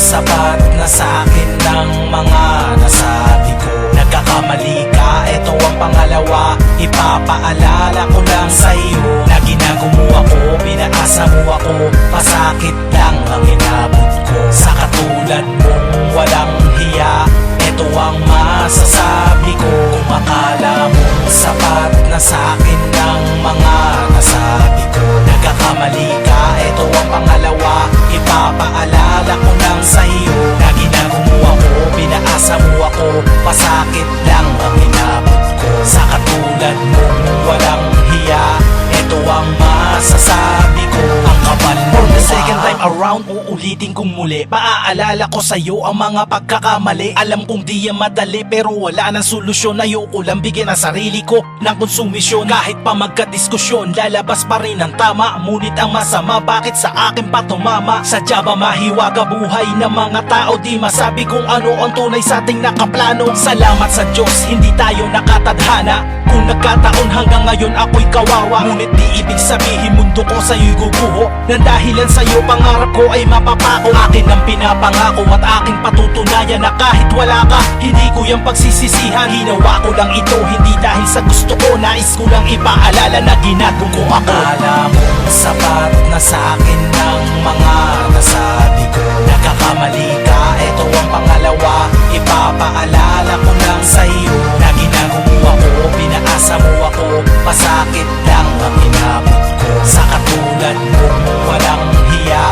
sapat na sa'kin ng mga nasabi ko. Nagkakamali ka, eto ang pangalawa. Ipapaalala ko lang sa'yo na ginagumo ako, pinaasa mo ako, pasakit lang ang inabot ko. Sa katulad mong walang hiya, eto ang masasabi ko. Kung akala mong sapat na sa'kin ng mga nasabi ko, nagkakamali ka, eto ang pangalawa. Ipapaalala ko lang sa'yo na ginagumo ako, pinaasa mo ako, pasakit lang ang inabot ko. Sa katulad mong walang hiya, eto ang masasabi ko. Ang kapal mo the second time around, uulitin kong muli. Paaalala ko sa'yo ang mga pagkakamali. Alam kong di yan madali pero wala nang solusyon. Ayoko lang bigyan ang sarili ko ng konsumisyon. Kahit pa magkadiskusyon, lalabas pa rin ang tama. Ngunit ang masama, bakit sa akin pa tumama? Sadya ba mahiwaga buhay ng mga tao? Di masabi kung ano ang tunay sa ating nakaplano. Salamat sa Diyos, hindi tayo nakatadhana. Kung nagkataon hanggang ngayon ako'y kawawa, ngunit di ibig sabihin mundo ko sa'yo'y guguho. Nang dahilan sa'yo pangarap ko ay mapapako. Akin ang pinapangako at aking patutunayan na kahit wala ka, hindi ko yung pagsisisihan. Ginawa ko lang ito hindi dahil sa gusto ko, nais ko lang ipaalala na ginagawa ko ako. Akala mo sapat na sa'kin ng mga nasabi ko. Nagkakamali ka, eto ang pangalawa. Ipapaalala ko lang sa'yo na ginagawa ko, pinaasa mo ako, pasakit lang ang inabot ko. Sa katulad mong walang hiya,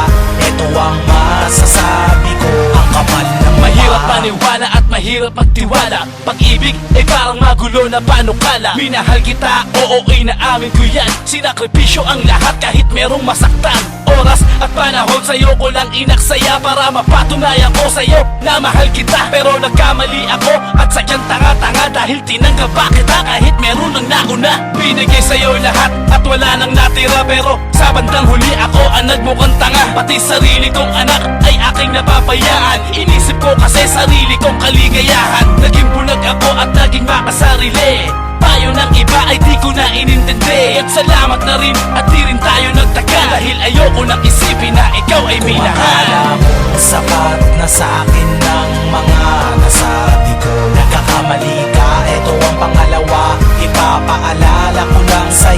eto ang masasabi ko. Ang kapal ng mahirap paniwala at mahirap magtiwala. Pag-ibig ay parang magulo na panukala. Minahal kita, oo inaamin ko yan. Sinakripisyo ang lahat kahit merong masaktan. Oras at panahon sa'yo ko lang inaksaya para mapatunayan ko sa'yo na mahal kita. Pero nagkamali ako at sadyang tanga-tanga dahil tinanggap pa kita kahit meron ng nauna. Binigay sa'yo lahat at wala nang natira, pero sa bandang huli ako ang nagmukhang tanga. Pati sarili kong anak ay aking napapayaan. Inisip ko kasi sarili kong kaligayahan. Naging bulag ako at naging makasarili. Payo ng iba ay di ko na inintindi. At salamat na rin at di rin tayo nagtagal, dahil ayoko nang isipin na ikaw ay minahal. Akala mo sapat na sa'kin ng mga nasabi ko. Nagkakamali ka, eto ang pangalawa. Ipapaalala ko lang sa